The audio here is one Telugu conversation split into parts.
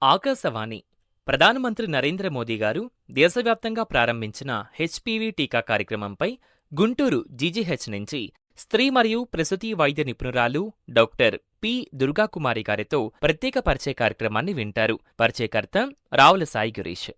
ఆకాశవాణి ప్రధానమంత్రి నరేంద్ర మోదీ గారు దేశవ్యాప్తంగా ప్రారంభించిన హెచ్పివి టీకా కార్యక్రమంపై గుంటూరు జీజీహెచ్ నుంచి స్త్రీ మరియు ప్రసూతి వైద్య నిపుణురాలు డాక్టర్ పి దుర్గాకుమారి గారితో ప్రత్యేక పరిచయ కార్యక్రమాన్ని వింటారు. పరిచయకర్త రావుల సాయి గిరీష్.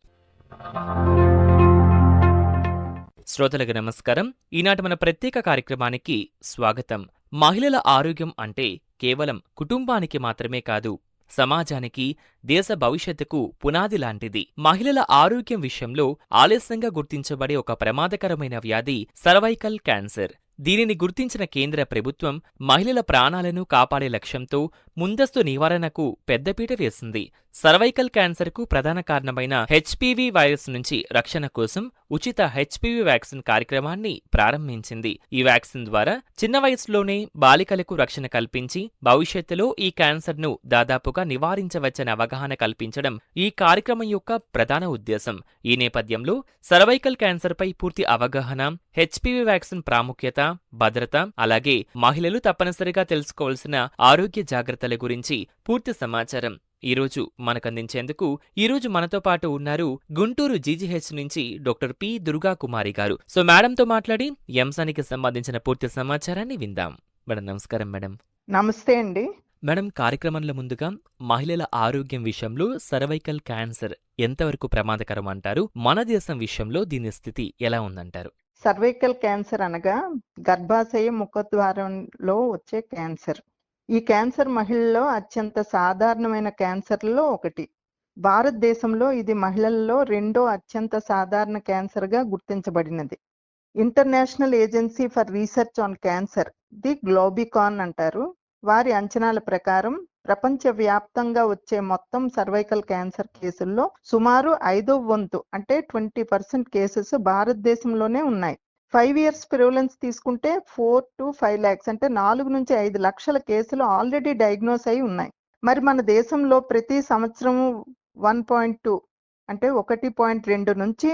శ్రోతలకు నమస్కారం. ఈనాటి మన ప్రత్యేక కార్యక్రమానికి స్వాగతం. మహిళల ఆరోగ్యం అంటే కేవలం కుటుంబానికి మాత్రమే కాదు, సమాజానికి, దేశ భవిష్యత్తుకు పునాది లాంటిది. మహిళల ఆరోగ్యం విషయంలో ఆలస్యంగా గుర్తించబడే ఒక ప్రమాదకరమైన వ్యాధి సర్వైకల్ క్యాన్సర్. దీనిని గుర్తించిన కేంద్ర ప్రభుత్వం మహిళల ప్రాణాలను కాపాడే లక్ష్యంతో ముందస్తు నివారణకు పెద్దపీట వేసింది. సర్వైకల్ క్యాన్సర్కు ప్రధాన కారణమైన హెచ్పివి వైరస్ నుంచి రక్షణ కోసం ఉచిత హెచ్పివి వ్యాక్సిన్ కార్యక్రమాన్ని ప్రారంభించింది. ఈ వ్యాక్సిన్ ద్వారా చిన్న వయసులోనే బాలికలకు రక్షణ కల్పించి భవిష్యత్తులో ఈ క్యాన్సర్ను దాదాపుగా నివారించవచ్చని అవగాహన కల్పించడం ఈ కార్యక్రమం యొక్క ప్రధాన ఉద్దేశం. ఈ నేపథ్యంలో సర్వైకల్ క్యాన్సర్పై పూర్తి అవగాహన, హెచ్పివి వ్యాక్సిన్ ప్రాముఖ్యత, భద్రత, అలాగే మహిళలు తప్పనిసరిగా తెలుసుకోవాల్సిన ఆరోగ్య జాగ్రత్తల గురించి పూర్తి సమాచారం ఈరోజు మనకందించేందుకు ఈరోజు మనతో పాటు ఉన్నారు గుంటూరు జీజీహెచ్ నుంచి డాక్టర్ పి దుర్గాకుమారి గారు. సో మేడంతో మాట్లాడి ఈ అంశానికి సంబంధించిన పూర్తి సమాచారాన్ని విందాం. మేడం నమస్కారం. మేడం నమస్తే అండి. మేడం, కార్యక్రమంలో ముందుగా మహిళల ఆరోగ్యం విషయంలో సర్వైకల్ క్యాన్సర్ ఎంతవరకు ప్రమాదకరం అంటారు? మన దేశం విషయంలో దీని స్థితి ఎలా ఉందంటారు? సర్వైకల్ క్యాన్సర్ అనగా గర్భాశయ ముఖద్వారంలో వచ్చే క్యాన్సర్. ఈ క్యాన్సర్ మహిళల్లో అత్యంత సాధారణమైన క్యాన్సర్లలో ఒకటి. భారతదేశంలో ఇది మహిళల్లో రెండో అత్యంత సాధారణ క్యాన్సర్గా గుర్తించబడినది. International agency for research on cancer, the Globocan అంటారు, వారి అంచనాల ప్రకారం ప్రపంచవ్యాప్తంగా వచ్చే మొత్తం సర్వైకల్ క్యాన్సర్ కేసుల్లో సుమారు 5వ వంతు అంటే 20% కేసెస్ భారతదేశంలోనే ఉన్నాయి. 5 years ప్రివలెన్స్ తీసుకుంటే 4 to 5 lakhs అంటే 4 నుంచి 5 లక్షల కేసులు ఆల్రెడీ డయాగ్నోస్ అయి ఉన్నాయి. మరి మన దేశంలో ప్రతి సంవత్సరం 1.2 అంటే 1.2 నుంచి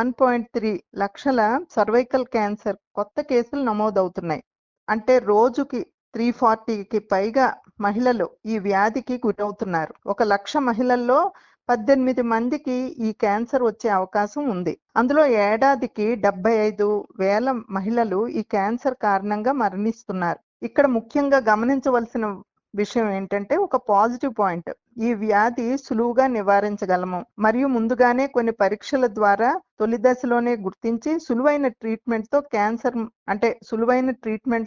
1.3 లక్షల సర్వైకల్ క్యాన్సర్ కొత్త కేసులు నమోదవుతున్నాయి. అంటే రోజుకి 340కి పైగా మహిళలు ఈ వ్యాధికి గురవుతున్నారు. 1 లక్ష మహిళల్లో 18 మందికి ఈ క్యాన్సర్ వచ్చే అవకాశం ఉంది. అందులో ఏడాదికి 75,000 మహిళలు ఈ క్యాన్సర్ కారణంగా మరణిస్తున్నారు. ఇక్కడ ముఖ్యంగా గమనించవలసిన విషయం ఏంటంటే ఒక పాజిటివ్ పాయింట్, ఈ వ్యాధి సులువుగా నివారించగలము మరియు ముందుగానే కొన్ని పరీక్షల ద్వారా తొలి దశలోనే గుర్తించి సులువైన ట్రీట్మెంట్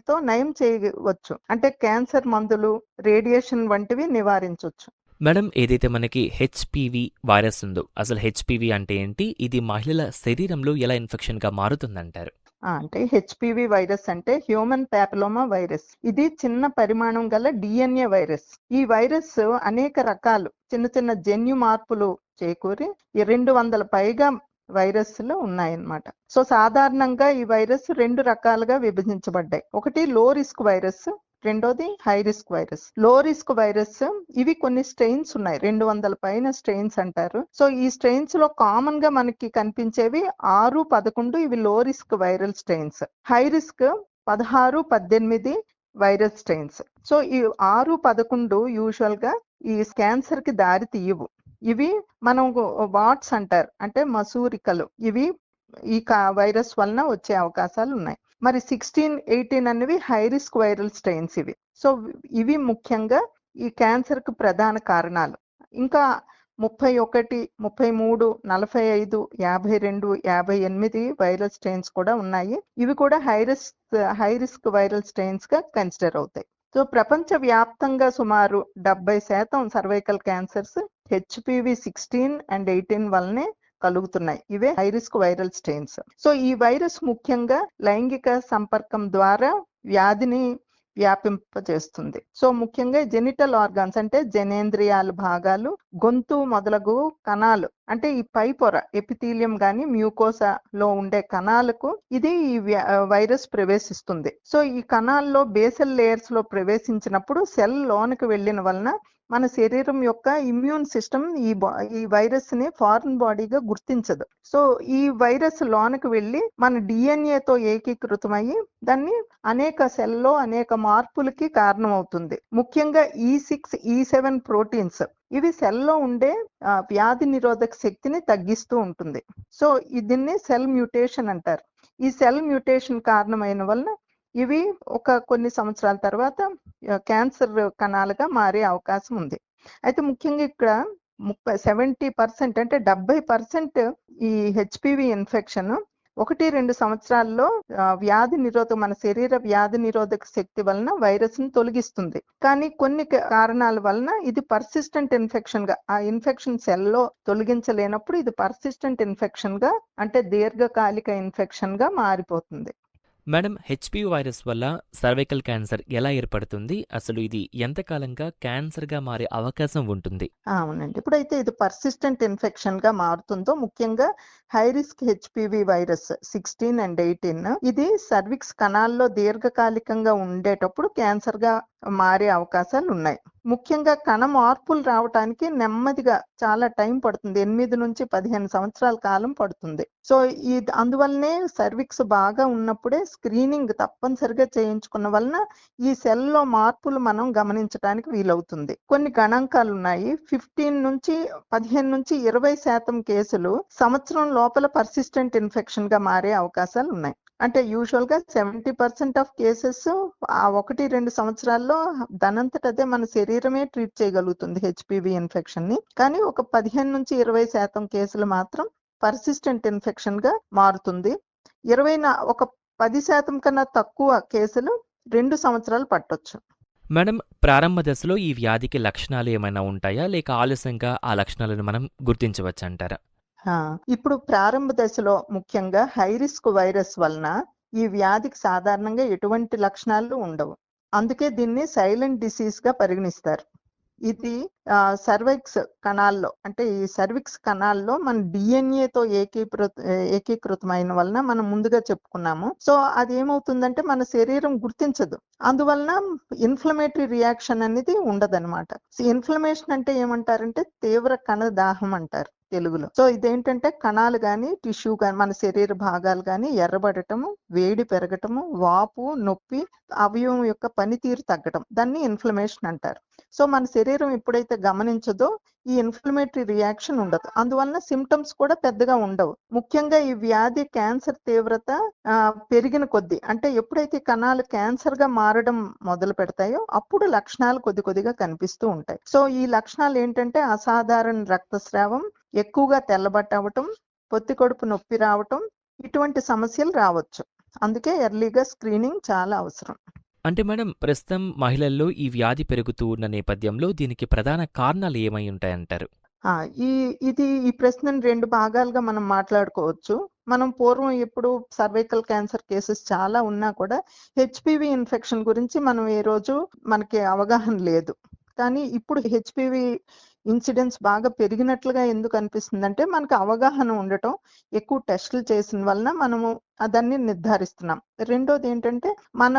తో నయం చేయవచ్చు. అంటే క్యాన్సర్ మందులు, రేడియేషన్ వంటివి నివారించవచ్చు. మేడం, ఏదైతే మనకి హెచ్పివి వైరస్ ఉందో, అసలు హెచ్పివి అంటే ఏంటి? ఇది మహిళల శరీరంలో ఎలా ఇన్ఫెక్షన్ గా మారుతుందంటారు? అంటే హెచ్పివి వైరస్ అంటే హ్యూమన్ ప్యాపిలోమా వైరస్. ఇది చిన్న పరిమాణం గల డిఎన్ఏ వైరస్. ఈ వైరస్ అనేక రకాలు చిన్న చిన్న జన్యు మార్పులు చేకూరి 200 పైగా వైరస్లు ఉన్నాయన్నమాట. సో సాధారణంగా ఈ వైరస్ 2 రకాలుగా విభజించబడ్డాయి. ఒకటి లో రిస్క్ వైరస్, రెండోది హై రిస్క్ వైరస్. లో రిస్క్ వైరస్ ఇవి కొన్ని స్ట్రెయిన్స్ ఉన్నాయి, 200 పైన స్ట్రెయిన్స్ అంటారు. సో ఈ స్ట్రెయిన్స్ లో కామన్ గా మనకి కనిపించేవి 6, 11 ఇవి లో risk viral strains. High risk 16, 18 viral strains. So ఈ 6, 11 యూజువల్ గా ఈ క్యాన్సర్ కి దారి తీయవు. ఇవి మనం వాట్స్ అంటారు, అంటే మసూరికలు. ఇవి ఈ వైరస్ వలన వచ్చే అవకాశాలు ఉన్నాయి. మరి 16, 18 అనేవి హై రిస్క్ వైరల్ స్ట్రెయిన్స్ ఇవి. సో ఇవి ముఖ్యంగా ఈ క్యాన్సర్ కు ప్రధాన కారణాలు. ఇంకా 31, 33, 45, 52, 58 వైరల్ స్ట్రెయిన్స్ కూడా ఉన్నాయి. ఇవి కూడా హై రిస్క్ వైరల్ స్ట్రెయిన్స్ గా కన్సిడర్ అవుతాయి. సో ప్రపంచ వ్యాప్తంగా సుమారు 70% సర్వైకల్ క్యాన్సర్స్ హెచ్పివి 16 and 18 వల్లనే కలుగుతున్నాయి. ఇవే high risk viral strains. So ఈ వైరస్ ముఖ్యంగా లైంగిక సంపర్కం ద్వారా వ్యాధిని వ్యాపింపజేస్తుంది. సో ముఖ్యంగా జెనిటల్ ఆర్గాన్స్ అంటే జనేంద్రియాల భాగాలు, గొంతు మొదలగు కణాలు అంటే ఈ పై పొర ఎపిథీలియం గాని మ్యూకోసాలో ఉండే కణాలకు ఇది ఈ వైరస్ ప్రవేశిస్తుంది. సో ఈ కణాల్లో బేసల్ లేయర్స్ లో ప్రవేశించినప్పుడు సెల్ లోనికి వెళ్ళిన వలన మన శరీరం యొక్క ఇమ్యూన్ సిస్టమ్ ఈ వైరస్ ని ఫారిన్ బాడీగా గుర్తించదు. సో ఈ వైరస్ లోనికి వెళ్ళి మన డిఎన్ఏతో ఏకీకృతమయ్యి దాన్ని అనేక సెల్లో అనేక మార్పులకి కారణమవుతుంది. ముఖ్యంగా E6, E7 ప్రోటీన్స్ ఇవి సెల్లో ఉండే వ్యాధి నిరోధక శక్తిని తగ్గిస్తూ ఉంటుంది. సో దీన్ని సెల్ మ్యూటేషన్ అంటారు. ఈ సెల్ మ్యూటేషన్ కారణమైన వలన ఇవి కొన్ని సంవత్సరాల తర్వాత క్యాన్సర్ కణాలుగా మారే అవకాశం ఉంది. అయితే ముఖ్యంగా ఇక్కడ 70% అంటే 70% ఈ హెచ్పివి ఇన్ఫెక్షన్ 1-2 సంవత్సరాల్లో మన శరీర వ్యాధి నిరోధక శక్తి వలన వైరస్ ని తొలగిస్తుంది. కానీ కొన్ని కారణాల వలన ఇది పర్సిస్టెంట్ ఇన్ఫెక్షన్ గా, ఆ ఇన్ఫెక్షన్ సెల్లో తొలగించలేనప్పుడు ఇది పర్సిస్టెంట్ ఇన్ఫెక్షన్ గా, అంటే దీర్ఘకాలిక ఇన్ఫెక్షన్ గా మారిపోతుంది. మేడం, హెచ్పివి వైరస్ వల్ల సర్వైకల్ క్యాన్సర్ ఎలా ఏర్పడుతుంది? అసలు ఇది ఎంతకాలంగా క్యాన్సర్గా మారే అవకాశం ఉంటుంది? అవునండి. ఎప్పుడైతే ఇది పర్సిస్టెంట్ ఇన్ఫెక్షన్ గా మారుతుందో, ముఖ్యంగా high risk HPV virus 16 and 18 ఇది సర్విక్స్ కణాల్లో దీర్ఘకాలికంగా ఉండేటప్పుడు క్యాన్సర్ గా మారే అవకాశాలు ఉన్నాయి. ముఖ్యంగా కణ మార్పులు రావటానికి నెమ్మదిగా చాలా టైం పడుతుంది. 8 నుంచి 15 సంవత్సరాల కాలం పడుతుంది. సో అందువల్లనే సర్విక్స్ బాగా ఉన్నప్పుడే స్క్రీనింగ్ తప్పనిసరిగా చేయించుకున్న వలన ఈ సెల్లో మార్పులు మనం గమనించడానికి వీలవుతుంది. కొన్ని గణాంకాలు ఉన్నాయి. 15 నుంచి 20% కేసులు సంవత్సరం లోపల పర్సిస్టెంట్ ఇన్ఫెక్షన్ గా మారే అవకాశాలు ఉన్నాయి. అంటే యూజువల్ గా 70% ఆఫ్ కేసెస్ 1-2 సంవత్సరాల్లో దానంతటదే మన శరీరమే ట్రీట్ చేయగలుగుతుంది హెచ్పివి ఇన్ఫెక్షన్ ని. కానీ ఒక 15 నుంచి 20% కేసులు మాత్రం పర్సిస్టెంట్ ఇన్ఫెక్షన్ గా మారుతుంది. 10% కన్నా తక్కువ కేసులు 2 సంవత్సరాలు పట్టొచ్చు. మేడం, ప్రారంభ దశలో ఈ వ్యాధికి లక్షణాలు ఏమైనా ఉంటాయా, లేక ఆలస్యంగా ఆ లక్షణాలను మనం గుర్తించవచ్చంటారా? ఇప్పుడు ప్రారంభ దశలో ముఖ్యంగా హై రిస్క్ వైరస్ వలన ఈ వ్యాధికి సాధారణంగా ఎటువంటి లక్షణాలు ఉండవు. అందుకే దీన్ని సైలెంట్ డిసీజ్ గా పరిగణిస్తారు. ఇది సర్విక్స్ కణాల్లో, అంటే ఈ సర్విక్స్ కణాల్లో మన డిఎన్ఏతో ఏకీకృతమైన వలన మనం ముందుగా చెప్పుకున్నాము. సో అది ఏమవుతుందంటే మన శరీరం గుర్తించదు. అందువలన ఇన్ఫ్లమేటరీ రియాక్షన్ అనేది ఉండదన్నమాట. ఇన్ఫ్లమేషన్ అంటే ఏమంటారంటే తీవ్ర కణ దాహం అంటారు తెలుగులో. సో ఇదేంటంటే కణాలు కానీ టిష్యూ కానీ మన శరీర భాగాలు కానీ ఎర్రబడటము, వేడి పెరగటము, వాపు, నొప్పి, అవయవం యొక్క పనితీరు తగ్గటం, దాన్ని ఇన్ఫ్లమేషన్ అంటారు. సో మన శరీరం ఎప్పుడైతే గమనించదో ఈ ఇన్ఫ్లమేటరీ రియాక్షన్ ఉండదు. అందువలన సిమ్టమ్స్ కూడా పెద్దగా ఉండవు. ముఖ్యంగా ఈ వ్యాధి క్యాన్సర్ తీవ్రత పెరిగిన కొద్దీ, అంటే ఎప్పుడైతే కణాలు క్యాన్సర్ గా మారడం మొదలు పెడతాయో అప్పుడు లక్షణాలు కొద్దిగా కనిపిస్తూ ఉంటాయి. సో ఈ లక్షణాలు ఏంటంటే అసాధారణ రక్తస్రావం, ఎక్కువగా తెల్లబట్ట అవటం, పొత్తి కడుపు నొప్పి రావటం, ఇటువంటి సమస్యలు రావచ్చు. అందుకే ఎర్లీగా స్క్రీనింగ్ చాలా అవసరం. అంటే మేడం, ప్రస్తుతం మహిళల్లో ఈ వ్యాధి పెరుగుతూ ఉన్న నేపథ్యంలో దీనికి ప్రధాన కారణాలు ఏమై ఉంటాయంటారు? ఈ ప్రశ్నను 2 భాగాలుగా మనం మాట్లాడుకోవచ్చు. మనం పూర్వం ఎప్పుడు సర్వైకల్ క్యాన్సర్ కేసెస్ చాలా ఉన్నా కూడా హెచ్పివి ఇన్ఫెక్షన్ గురించి మనం ఏ రోజు మనకి అవగాహన లేదు. కానీ ఇప్పుడు హెచ్పివి ఇన్సిడెన్స్ బాగా పెరిగినట్లుగా ఎందుకు అనిపిస్తుందంటే మనకు అవగాహన ఉండటం, ఎక్కువ టెస్టులు చేసిన వలన మనము దాన్ని నిర్ధారిస్తున్నాం. రెండోది ఏంటంటే మన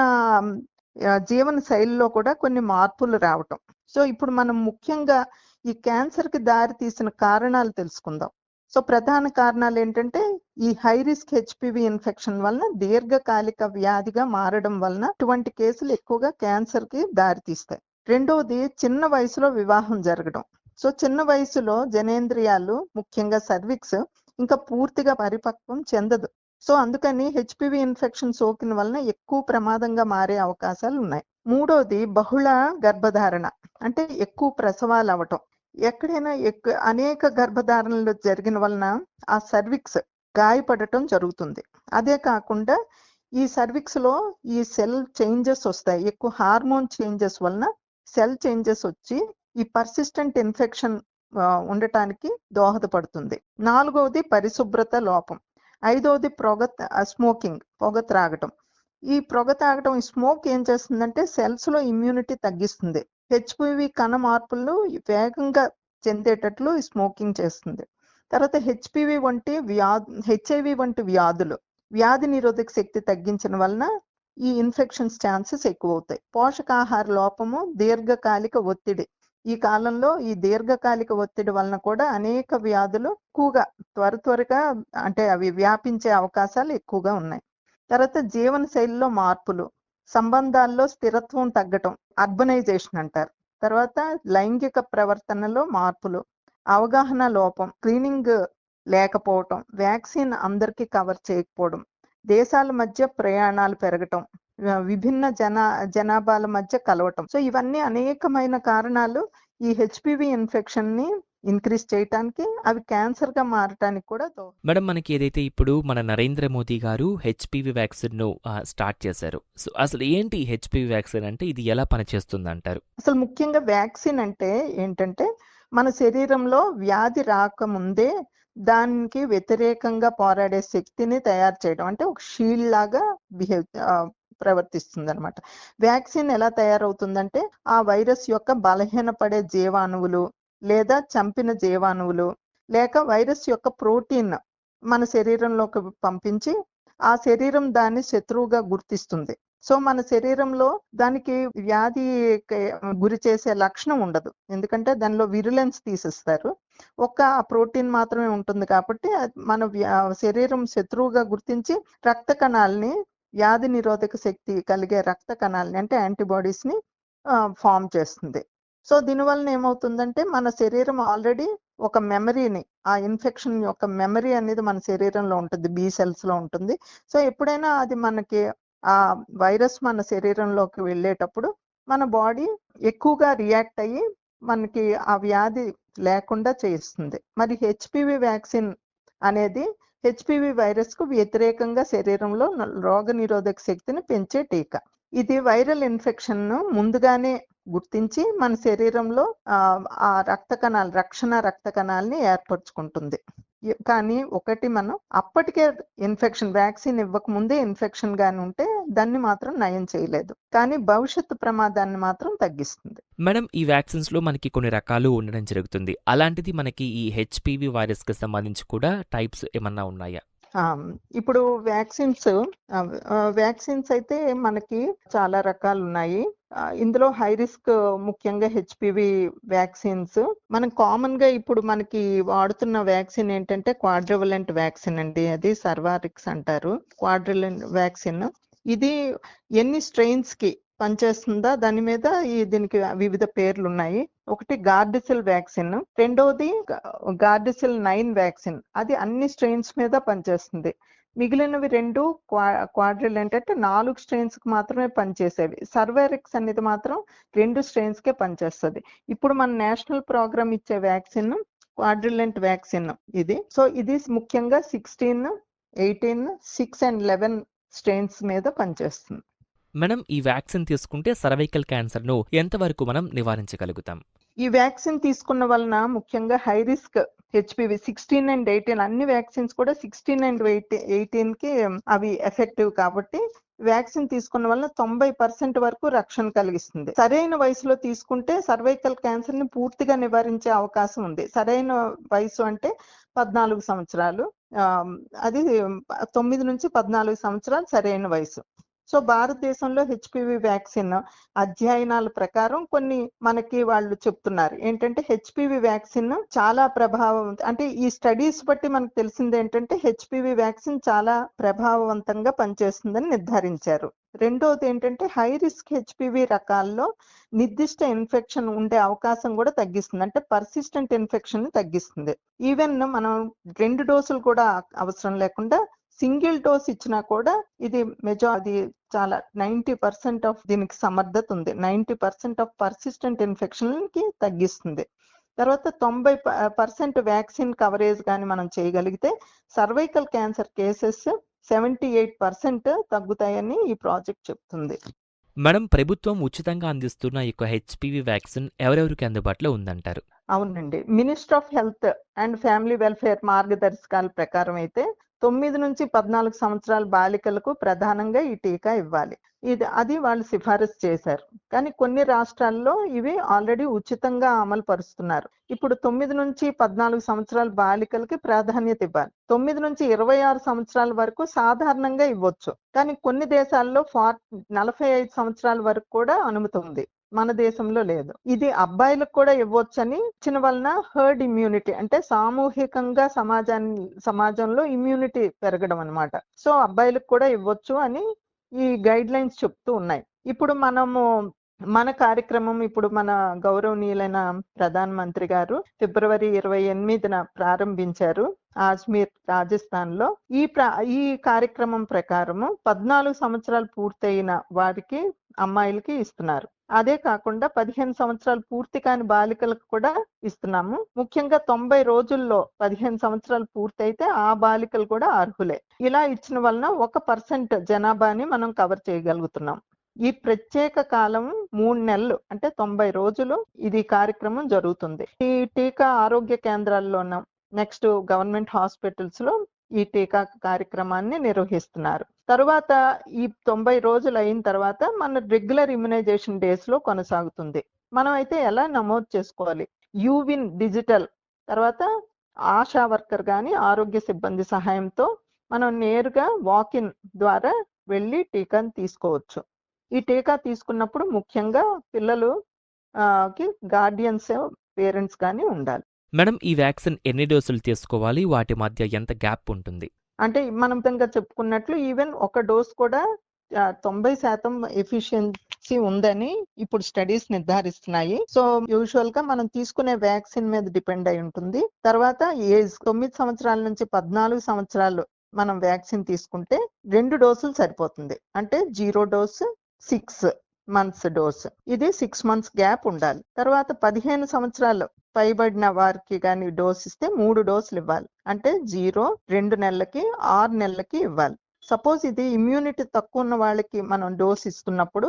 జీవన శైలిలో కూడా కొన్ని మార్పులు రావటం. సో ఇప్పుడు మనం ముఖ్యంగా ఈ క్యాన్సర్ కి దారి తీసిన కారణాలు తెలుసుకుందాం. సో ప్రధాన కారణాలు ఏంటంటే ఈ హై రిస్క్ హెచ్పివి ఇన్ఫెక్షన్ వలన దీర్ఘకాలిక వ్యాధిగా మారడం వలన ఇటువంటి కేసులు ఎక్కువగా క్యాన్సర్ కి దారి తీస్తాయి. రెండోది చిన్న వయసులో వివాహం జరగడం. సో చిన్న వయసులో జనేంద్రియాలు, ముఖ్యంగా సర్విక్స్ ఇంకా పూర్తిగా పరిపక్వం చెందదు. సో అందుకని హెచ్పివి ఇన్ఫెక్షన్ సోకిన వలన ఎక్కువ ప్రమాదంగా మారే అవకాశాలు ఉన్నాయి. మూడోది బహుళ గర్భధారణ, అంటే ఎక్కువ ప్రసవాలు అవటం. ఎక్కడైనా అనేక గర్భధారణలు జరిగిన వలన ఆ సర్విక్స్ గాయపడటం జరుగుతుంది. అదే కాకుండా ఈ సర్విక్స్ లో ఈ సెల్ చేంజెస్ వస్తాయి. ఎక్కువ హార్మోన్ చేంజెస్ వలన సెల్ చేంజెస్ వచ్చి ఈ పర్సిస్టెంట్ ఇన్ఫెక్షన్ ఉండటానికి దోహదపడుతుంది. నాలుగవది పరిశుభ్రత లోపం. ఐదవది స్మోకింగ్, పొగ త్రాగటం. ఈ పొగ తాగటం, ఈ స్మోక్ ఏం చేస్తుందంటే సెల్స్ లో ఇమ్యూనిటీ తగ్గిస్తుంది. హెచ్పివి కణ మార్పులు వేగంగా చెందేటట్లు ఈ స్మోకింగ్ చేస్తుంది. తర్వాత హెచ్ఐవి వంటి వ్యాధులు, వ్యాధి నిరోధక శక్తి తగ్గించిన వలన ఈ ఇన్ఫెక్షన్స్ ఛాన్సెస్ ఎక్కువ అవుతాయి. పోషకాహార లోపము, దీర్ఘకాలిక ఒత్తిడి, ఈ కాలంలో ఈ దీర్ఘకాలిక ఒత్తిడి వలన కూడా అనేక వ్యాధులు ఎక్కువగా త్వరగా అంటే అవి వ్యాపించే అవకాశాలు ఎక్కువగా ఉన్నాయి. తర్వాత జీవన శైలిలో మార్పులు, సంబంధాల్లో స్థిరత్వం తగ్గటం, అర్బనైజేషన్ అంటారు. తర్వాత లైంగిక ప్రవర్తనలో మార్పులు, అవగాహన లోపం, స్క్రీనింగ్ లేకపోవటం, వ్యాక్సిన్ అందరికీ కవర్ చేయకపోవడం, దేశాల మధ్య ప్రయాణాలు పెరగటం, విభిన్న జనాభాల మధ్య కలవటం. సో ఇవన్నీ అనేకమైన కారణాలు ఈ హెచ్పివి ఇన్ఫెక్షన్ ని ఇంక్రీజ్ చేయటానికి, అవి క్యాన్సర్ గా మారటానికి కూడా మేడం, మనకి ఏదైతే ఇప్పుడు మన నరేంద్ర మోదీ గారు హెచ్పివి వ్యాక్సిన్ను స్టార్ట్ చేశారు. సో అసలు ఏంటి హెచ్పివి వ్యాక్సిన్ అంటే, ఇది ఎలా పనిచేస్తుంది అంటారు? అసలు ముఖ్యంగా వ్యాక్సిన్ అంటే ఏంటంటే, మన శరీరంలో వ్యాధి రాకముందే దానికి వ్యతిరేకంగా పోరాడే శక్తిని తయారు చేయడం, అంటే ఒక షీల్డ్ లాగా ప్రవర్తిస్తుంది అనమాట. వ్యాక్సిన్ ఎలా తయారవుతుందంటే, ఆ వైరస్ యొక్క బలహీనపడే జీవాణువులు లేదా చంపిన జీవాణువులు లేక వైరస్ యొక్క ప్రోటీన్ మన శరీరంలోకి పంపించి ఆ శరీరం దాన్ని శత్రువుగా గుర్తిస్తుంది. సో మన శరీరంలో దానికి వ్యాధి గురి చేసే లక్షణం ఉండదు, ఎందుకంటే దానిలో విరులెన్స్ తీసేస్తారు. ఒక్క ప్రోటీన్ మాత్రమే ఉంటుంది కాబట్టి మన శరీరం శత్రువుగా గుర్తించి రక్త కణాలని, వ్యాధి నిరోధక శక్తి కలిగే రక్త కణాలని అంటే యాంటీబాడీస్ ని ఫామ్ చేస్తుంది. సో దీనివల్ల ఏమవుతుందంటే, మన శరీరం ఆల్రెడీ ఒక మెమరీని, ఆ ఇన్ఫెక్షన్ యొక్క మెమరీ అనేది మన శరీరంలో ఉంటుంది, బి సెల్స్ లో ఉంటుంది. సో ఎప్పుడైనా అది మనకి ఆ వైరస్ మన శరీరంలోకి వెళ్ళేటప్పుడు మన బాడీ ఎక్కువగా రియాక్ట్ అయ్యి మనకి ఆ వ్యాధి లేకుండా చేస్తుంది. మరి హెచ్పివి వ్యాక్సిన్ అనేది హెచ్పివి వైరస్ కు వ్యతిరేకంగా శరీరంలో రోగ నిరోధక శక్తిని పెంచే టీకా. ఇది వైరల్ ఇన్ఫెక్షన్ ను ముందుగానే గుర్తించి మన శరీరంలో ఆ రక్షణ రక్త కణాలని ఏర్పరచుకుంటుంది. కానీ ఒకటి, మనం అప్పటికే ఇన్ఫెక్షన్, వ్యాక్సిన్ ఇవ్వక ముందే ఇన్ఫెక్షన్ గాని ఉంటే దాన్ని మాత్రం నయం చేయలేదు, కానీ భవిష్యత్తు ప్రమాదాన్ని మాత్రం తగ్గిస్తుంది. మేడం, ఈ వ్యాక్సిన్స్ లో మనకి కొన్ని రకాలు ఉండడం జరుగుతుంది. అలాంటిది మనకి ఈ హెచ్పివి వైరస్ కి సంబంధించి కూడా టైప్స్ ఏమన్నా ఉన్నాయా? ఇప్పుడు వ్యాక్సిన్స్ అయితే మనకి చాలా రకాలు ఉన్నాయి. ఇందులో హై రిస్క్ ముఖ్యంగా హెచ్పివి వ్యాక్సిన్స్. మనం కామన్ గా ఇప్పుడు మనకి వాడుతున్న వ్యాక్సిన్ ఏంటంటే క్వాడ్రివలెంట్ వ్యాక్సిన్ అండి, అది సర్వారిక్స్ అంటారు. క్వాడ్రివలెంట్ వ్యాక్సిన్ ఇది ఎన్ని స్ట్రెయిన్స్ కి పనిచేస్తుందా దాని మీద దీనికి వివిధ పేర్లు ఉన్నాయి. ఒకటి గార్డిసిల్ వ్యాక్సిన్, రెండోది గార్డిసిల్ 9 వ్యాక్సిన్, అది అన్ని స్ట్రెయిన్స్ మీద పనిచేస్తుంది. మిగిలినవి రెండు క్వాడ్రిలెంట్ అంటే 4 స్ట్రెయిన్స్ కి మాత్రమే పనిచేసేవి. సర్వారిక్స్ అనేది మాత్రం 2 స్ట్రెయిన్స్ కే పనిచేస్తుంది. ఇప్పుడు మన నేషనల్ ప్రోగ్రామ్ ఇచ్చే వ్యాక్సిన్ క్వాడ్రిలెంట్ వ్యాక్సిన్ ఇది. సో ఇది ముఖ్యంగా 16, 18, 6 and 11 స్ట్రెయిన్స్ మీద పనిచేస్తుంది. మనం ఈ వ్యాక్సిన్ తీసుకుంటే సర్వైకల్ క్యాన్సర్ ను ఎంతవరకు మనం నివారించగలుగుతాం? ఈ వ్యాక్సిన్ తీసుకున్న వలన ముఖ్యంగా హై రిస్క్ హెచ్పివి 16 and 18, అన్ని వ్యాక్సిన్స్ కూడా 16 and 18 కి అవి ఎఫెక్టివ్ కాబట్టి వ్యాక్సిన్ తీసుకున్న వలన 90% వరకు రక్షణ కలిగిస్తుంది. సరైన వయసులో తీసుకుంటే సర్వైకల్ క్యాన్సర్ ని పూర్తిగా నివారించే అవకాశం ఉంది. సరైన వయసు అంటే 14 సంవత్సరాలు, అది 9 నుంచి 14 సంవత్సరాలు సరైన వయసు. సో భారతదేశంలో హెచ్పివి వ్యాక్సిన్ అధ్యయనాల ప్రకారం కొన్ని మనకి వాళ్ళు చెప్తున్నారు ఏంటంటే, హెచ్పివి వ్యాక్సిన్ చాలా ప్రభావం, అంటే ఈ స్టడీస్ బట్టి మనకు తెలిసింది ఏంటంటే హెచ్పివి వ్యాక్సిన్ చాలా ప్రభావవంతంగా పనిచేస్తుందని నిర్ధారించారు. రెండోది ఏంటంటే, హై రిస్క్ హెచ్పివి రకాల్లో నిర్దిష్ట ఇన్ఫెక్షన్ ఉండే అవకాశం కూడా తగ్గిస్తుంది, అంటే పర్సిస్టెంట్ ఇన్ఫెక్షన్ ని తగ్గిస్తుంది. ఈవెన్ మనం 2 డోసులు కూడా అవసరం లేకుండా సింగిల్ డోస్ ఇచ్చినా కూడా ఇది అది చాలా 90% ఆఫ్ దీనికి సమర్థత ఉంది. 90% ఆఫ్ పర్సిస్టెంట్ ఇన్ఫెక్షన్ కి తగ్గిస్తుంది. తర్వాత 90% వ్యాక్సిన్ కవరేజ్ కానీ మనం చేయగలిగితే సర్వైకల్ క్యాన్సర్ కేసెస్ 78% తగ్గుతాయని ఈ ప్రాజెక్ట్ చెప్తుంది. మేడం, ప్రభుత్వం ఉచితంగా అందిస్తున్న ఈ హెచ్పివి వ్యాక్సిన్ ఎవరెవరికి అందుబాటులో ఉందంటారు? అవునండి, minister of health and family welfare మార్గదర్శకాల ప్రకారం అయితే 9 నుంచి 14 సంవత్సరాల బాలికలకు ప్రధానంగా ఈ టీకా ఇవ్వాలి. అది వాళ్ళు సిఫారసు చేశారు. కానీ కొన్ని రాష్ట్రాల్లో ఇవి ఆల్రెడీ ఉచితంగా అమలు పరుస్తున్నారు. ఇప్పుడు 9 నుంచి 14 సంవత్సరాల బాలికలకి ప్రాధాన్యత ఇవ్వాలి. 9 నుంచి 26 సంవత్సరాల వరకు సాధారణంగా ఇవ్వచ్చు. కానీ కొన్ని దేశాల్లో 45 సంవత్సరాల వరకు కూడా అనుమతి ఉంది. మన దేశంలో లేదు. ఇది అబ్బాయిలకు కూడా ఇవ్వొచ్చని ఇచ్చిన వలన హర్డ్ ఇమ్యూనిటీ అంటే సామూహికంగా సమాజంలో ఇమ్యూనిటీ పెరగడం అన్నమాట. సో అబ్బాయిలకు కూడా ఇవ్వచ్చు అని ఈ గైడ్ లైన్స్ చెప్తూ ఉన్నాయి. ఇప్పుడు మనము మన కార్యక్రమం ఇప్పుడు మన గౌరవనీయులైన ప్రధాన మంత్రి గారు ఫిబ్రవరి 28న ప్రారంభించారు అజ్మీర్ రాజస్థాన్ లో. ఈ కార్యక్రమం ప్రకారము 14 సంవత్సరాలు పూర్తయిన వారికి అమ్మాయిలకి ఇస్తున్నారు. అదే కాకుండా 15 సంవత్సరాలు పూర్తి కాని బాలికలకు కూడా ఇస్తున్నాము. ముఖ్యంగా 90 రోజుల్లో 15 సంవత్సరాలు పూర్తయితే ఆ బాలికలు కూడా అర్హులే. ఇలా ఇచ్చిన వలన 1% జనాభాని మనం కవర్ చేయగలుగుతున్నాం. ఈ ప్రత్యేక కాలం 3 నెలలు అంటే 90 రోజులు ఇది కార్యక్రమం జరుగుతుంది. ఈ టీకా ఆరోగ్య కేంద్రాల్లోనూ నెక్స్ట్ గవర్నమెంట్ హాస్పిటల్స్ లో ఈ టీకా కార్యక్రమాన్ని నిర్వహిస్తున్నారు. తర్వాత ఈ 90 రోజులు అయిన తర్వాత మన రెగ్యులర్ ఇమ్యునైజేషన్ డేస్ లో కొనసాగుతుంది. మనం అయితే ఎలా నమోదు చేసుకోవాలి? యూవిన్ డిజిటల్ తర్వాత ఆశా వర్కర్ గాని ఆరోగ్య సిబ్బంది సహాయంతో మనం నేరుగా వాకిన్ ద్వారా వెళ్ళి టీకాని తీసుకోవచ్చు. ఈ టీకా తీసుకున్నప్పుడు ముఖ్యంగా పిల్లలు కి గార్డియన్స్ పేరెంట్స్ గాని ఉండాలి. మేడం, ఈ వ్యాక్సిన్ ఎన్ని డోసులు తీసుకోవాలి? వాటి మధ్య ఎంత గ్యాప్ ఉంటుంది? అంటే మనం విధంగా చెప్పుకున్నట్లు ఈవెన్ ఒక డోస్ కూడా 90% ఎఫిషియన్సీ ఉందని ఇప్పుడు స్టడీస్ నిర్ధారిస్తున్నాయి. సో యూజువల్ గా మనం తీసుకునే వ్యాక్సిన్ మీద డిపెండ్ అయి ఉంటుంది. తర్వాత ఏజ్ 9 సంవత్సరాల నుంచి 14 సంవత్సరాలు మనం వ్యాక్సిన్ తీసుకుంటే 2 డోసులు సరిపోతుంది. అంటే 0 డోస్ 6 మంత్స్ డోస్. ఇది 6 మంత్స్ గ్యాప్ ఉండాలి. తర్వాత 15 సంవత్సరాలు పైబడిన వారికి కానీ డోస్ ఇస్తే 3 డోసులు ఇవ్వాలి. అంటే 0, 2 నెలలకి 6 నెలలకి ఇవ్వాలి. సపోజ్ ఇది ఇమ్యూనిటీ తక్కువ ఉన్న వాళ్ళకి మనం డోస్ ఇస్తున్నప్పుడు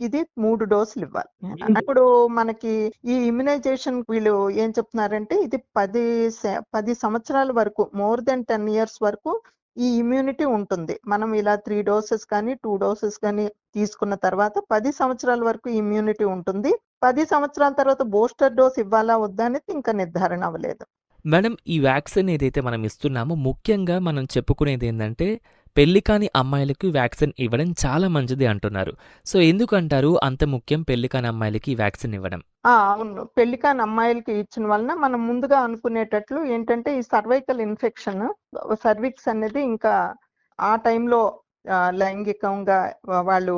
ఇది 3 డోసులు ఇవ్వాలి. ఇప్పుడు మనకి ఈ ఇమ్యునైజేషన్ వీళ్ళు ఏం చెప్తున్నారంటే ఇది 10 సంవత్సరాల వరకు మోర్ దెన్ 10 ఇయర్స్ వరకు ఈ ఇమ్యూనిటీ ఉంటుంది. మనం ఇలా 3 డోసెస్ కానీ 2 డోసెస్ కానీ తీసుకున్న తర్వాత 10 సంవత్సరాల వరకు ఇమ్యూనిటీ ఉంటుంది. 10 సంవత్సరాల తర్వాత బూస్టర్ డోస్ ఇవ్వాలా వద్దా అనేది ఇంకా నిర్ధారణ అవ్వలేదు. మేడం, ఈ వ్యాక్సిన్ ఏదైతే మనం ఇస్తున్నామో ముఖ్యంగా మనం చెప్పుకునేది ఏంటంటే పెళ్లి కాని అమ్మాయిలకు వ్యాక్సిన్ ఇవ్వడం చాలా మంచిది అంటున్నారు. సో ఎందుకంటారు అంత ముఖ్యం పెళ్లి కాని అమ్మాయిలకి ఈ వ్యాక్సిన్ ఇవ్వడం? అవును, పెళ్లి కాని అమ్మాయిలకి ఇచ్చిన వలన మనం ముందుగా అనుకునేటట్లు ఏంటంటే ఈ సర్వైకల్ ఇన్ఫెక్షన్ సర్విక్స్ అనేది ఇంకా ఆ టైంలో లైంగికంగా వాళ్ళు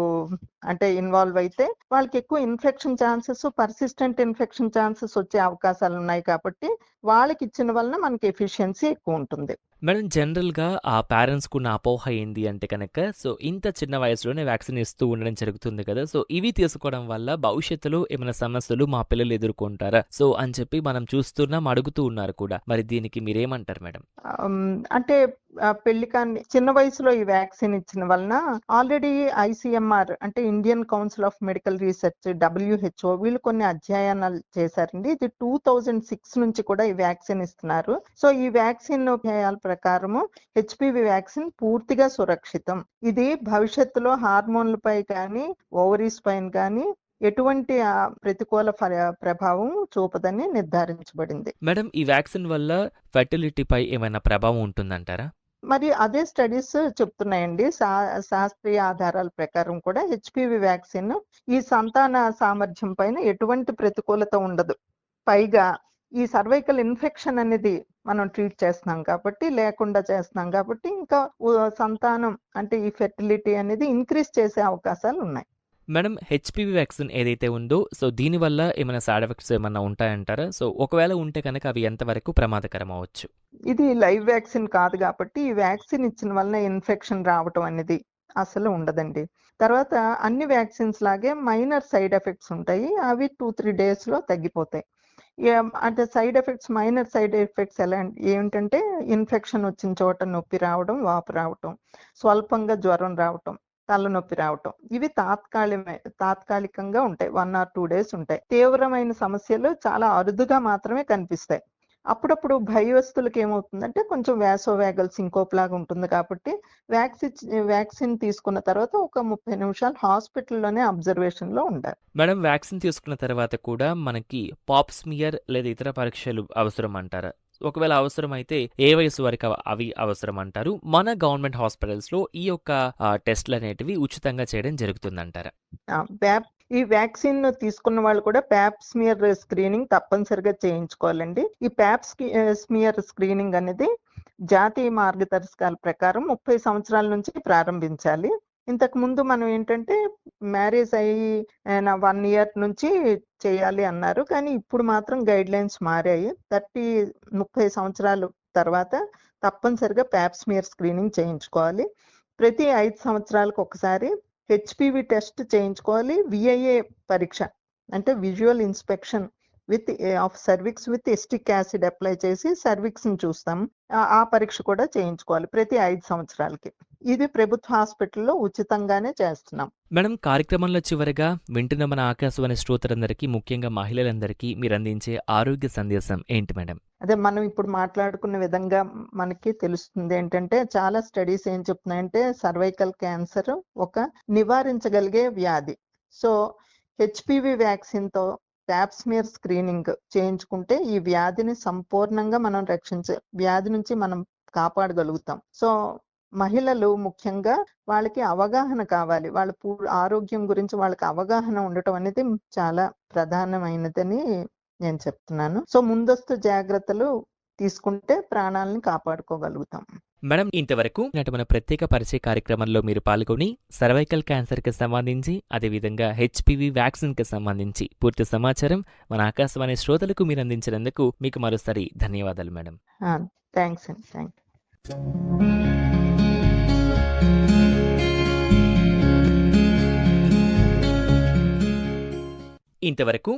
అంటే ఇన్వాల్వ్ అయితే వాళ్ళకి ఎక్కువ infection chances, persistent infection chances వచ్చే అవకాశాలు ఉన్నాయి. కాబట్టి వాళ్ళకి ఇచ్చిన వలన మనకి ఎఫిషియన్సీ ఎక్కువ ఉంటుంది. మేడం, జనరల్గా ఆ పేరెంట్స్కు ఉన్న అపోహ ఏంది అంటే కనుక సో ఇంత చిన్న వయసులోనే వ్యాక్సిన్ ఇస్తూ ఉండడం జరుగుతుంది కదా. సో ఇవి తీసుకోవడం వల్ల భవిష్యత్తులో ఏమైనా సమస్యలు మా పిల్లలు ఎదుర్కొంటారా సో అని చెప్పి మనం చూస్తున్నాం, అడుగుతూ ఉన్నారు కూడా. మరి దీనికి మీరేమంటారు మేడం? అంటే పెళ్లి కాని చిన్న వయసులో ఈ వ్యాక్సిన్ ఇచ్చిన వలన ఆల్రెడీ ICMR అంటే Indian council of medical research WHO వీళ్ళు కొన్ని అధ్యయనాలు చేశారండి. ఇది 2006 నుంచి కూడా ఈ వ్యాక్సిన్ ఇస్తున్నారు. సో ఈ వ్యాక్సిన్ అధ్యయనాల ప్రకారము HPV వ్యాక్సిన్ పూర్తిగా సురక్షితం. ఇది భవిష్యత్తులో హార్మోన్లపై కానీ ఓవరీస్ పైన కానీ ఎటువంటి ప్రతికూల ప్రభావం చూపదని నిర్ధారించబడింది. మేడం, ఈ వ్యాక్సిన్ వల్ల ఫెర్టిలిటీపై ఏమైనా ప్రభావం ఉంటుందంటారా? మరి అదే స్టడీస్ చెప్తున్నాయండి. శాస్త్రీయ ఆధారాల ప్రకారం కూడా HPV వ్యాక్సిన్ ఈ సంతాన సామర్థ్యం పైన ఎటువంటి ప్రతికూలత ఉండదు. పైగా ఈ సర్వైకల్ ఇన్ఫెక్షన్ అనేది మనం ట్రీట్ చేస్తున్నాం కాబట్టి, లేకుండా చేస్తున్నాం కాబట్టి ఇంకా సంతానం అంటే ఈ ఫెర్టిలిటీ అనేది ఇంక్రీజ్ చేసే అవకాశాలు ఉన్నాయి. మేడం, HPV వ్యాక్సిన్ ఏదైతే ఉందో సో దీనివల్ల ఏమైనా సైడ్ ఎఫెక్ట్స్ ఏమైనా ఉంటాయంటారా? సో ఒకవేళ ఉంటే కనుక అవి ఎంతవరకు ప్రమాదకరం అవ్వచ్చు? ఇది లైవ్ వ్యాక్సిన్ కాదు కాబట్టి ఈ వ్యాక్సిన్ ఇచ్చిన వలన ఇన్ఫెక్షన్ రావటం అనేది అసలు ఉండదండి. తర్వాత అన్ని వ్యాక్సిన్స్ లాగే మైనర్ సైడ్ ఎఫెక్ట్స్ ఉంటాయి. అవి 2-3 days లో తగ్గిపోతాయి. అంటే side effects minor side effects ఏమిటంటే ఇన్ఫెక్షన్ వచ్చిన చోట నొప్పి రావడం, వాపు రావటం, స్వల్పంగా జ్వరం రావటం, తలనొప్పి రావటం, ఇవి తాత్కాలికంగా ఉంటాయి. 1 or 2 days ఉంటాయి. తీవ్రమైన సమస్యలు చాలా అరుదుగా మాత్రమే కనిపిస్తాయి. అప్పుడప్పుడు భయవస్తులకు ఏమవుతుందంటే కొంచెం వ్యాసోవాగల్ సింకోప్ లాగా ఉంటుంది కాబట్టి వ్యాక్సిన్ తీసుకున్న తర్వాత ఒక 30 నిమిషాలు హాస్పిటల్లోనే అబ్జర్వేషన్ లో ఉండాలి. మేడం, వ్యాక్సిన్ తీసుకున్న తర్వాత కూడా మనకి పాప్ స్మియర్ లేదా ఇతర పరీక్షలు అవసరం అంటారా? ఒకవేళ అవసరమైతే ఏ వయసు వరకు అవి అవసరం అంటారు? మన గవర్నమెంట్ హాస్పిటల్స్ లో ఈ యొక్క టెస్ట్లు అనేటివి ఉచితంగా చేయడం జరుగుతుందంటారా? ఈ వ్యాక్సిన్ తీసుకున్న వాళ్ళు కూడా ప్యాప్ స్మియర్ స్క్రీనింగ్ తప్పనిసరిగా చేయించుకోవాలండి. ఈ ప్యాప్ స్మియర్ స్క్రీనింగ్ అనేది జాతీయ మార్గదర్శకాల ప్రకారం 30 సంవత్సరాల నుంచి ప్రారంభించాలి. ఇంతకు ముందు మనం ఏంటంటే మ్యారేజ్ అయ్యి 1 ఇయర్ నుంచి చేయాలి అన్నారు. కానీ ఇప్పుడు మాత్రం గైడ్‌లైన్స్ మారాయి. 30 సంవత్సరాలు తర్వాత తప్పనిసరిగా ప్యాప్ స్మియర్ స్క్రీనింగ్ చేయించుకోవాలి. ప్రతి 5 సంవత్సరాలకు ఒకసారి హెచ్‌పివి టెస్ట్ చేయించుకోవాలి. విఐఏ పరీక్ష అంటే visual inspection of cervix with acetic acid apply చేసి సర్విక్స్‌ని చూస్తాం. ఆ పరీక్ష కూడా చేయించుకోవాలి ప్రతి 5 సంవత్సరాలకి. ఇది ప్రభుత్వ హాస్పిటల్‌లో ఉచితంగానే చేస్తున్నాం. మేడం, కార్యక్రమంలో చివరగా వింటున్న మన ఆకాశవాణి శ్రోతలందరికీ, ముఖ్యంగా మహిళలందరికీ మీరందించే ఆరోగ్య సందేశం ఏంటి మేడం? అదే మనం ఇప్పుడు మాట్లాడుకున్న విధంగా మనకి తెలుస్తుంది ఏంటంటే, చాలా స్టడీస్ ఏం చెప్తున్నాయంటే సర్వైకల్ క్యాన్సర్ ఒక నివారించగలిగే వ్యాధి. సో హెచ్‌పివి వ్యాక్సిన్‌తో ప్యాప్ స్మియర్ స్క్రీనింగ్ చేయించుకుంటే ఈ వ్యాధిని సంపూర్ణంగా మనం వ్యాధి నుంచి మనం కాపాడగలుగుతాం. సో మహిళలు ముఖ్యంగా వాళ్ళకి అవగాహన కావాలి. వాళ్ళ ఆరోగ్యం గురించి వాళ్ళకి అవగాహన ఉండటం అనేది చాలా ప్రధానమైనదని నేను చెప్తున్నాను. సో ముందస్తు జాగ్రత్తలు తీసుకుంటే ప్రాణాలను కాపాడుకోగలుగుతాం. మేడం, ఇంతవరకు నాటి మన ప్రత్యేక పరిచయ కార్యక్రమంలో మీరు పాల్గొని సర్వైకల్ క్యాన్సర్కి సంబంధించి, అదేవిధంగా హెచ్పివి వ్యాక్సిన్కి సంబంధించి పూర్తి సమాచారం మన ఆకాశవాణి శ్రోతలకు మీరు అందించినందుకు మీకు మరోసారి ధన్యవాదాలు మేడం. థ్యాంక్స్ అండి. Thank you. ఇంతవరకు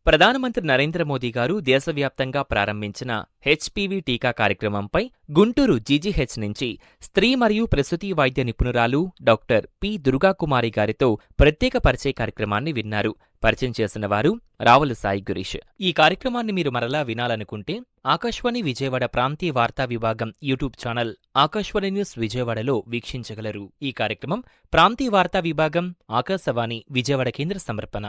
ప్రధానమంత్రి నరేంద్ర మోదీ గారు దేశవ్యాప్తంగా ప్రారంభించిన హెచ్పివి టీకా కార్యక్రమంపై గుంటూరు జీజీహెచ్ నుంచి స్త్రీ మరియు ప్రసూతి వైద్య నిపుణురాలు డాక్టర్ పి. దుర్గాకుమారి గారితో ప్రత్యేక పరిచయ కార్యక్రమాన్ని విన్నారు. పరిచయం చేసిన వారు రావుల సాయి గురీష్. ఈ కార్యక్రమాన్ని మీరు మరలా వినాలనుకుంటే ఆకాశవాణి విజయవాడ ప్రాంతీయ వార్తా విభాగం యూట్యూబ్ ఛానల్ ఆకాశవాణి న్యూస్ విజయవాడలో వీక్షించగలరు. ఈ కార్యక్రమం ప్రాంతీయ వార్తా విభాగం ఆకాశవాణి విజయవాడ కేంద్ర సమర్పణ.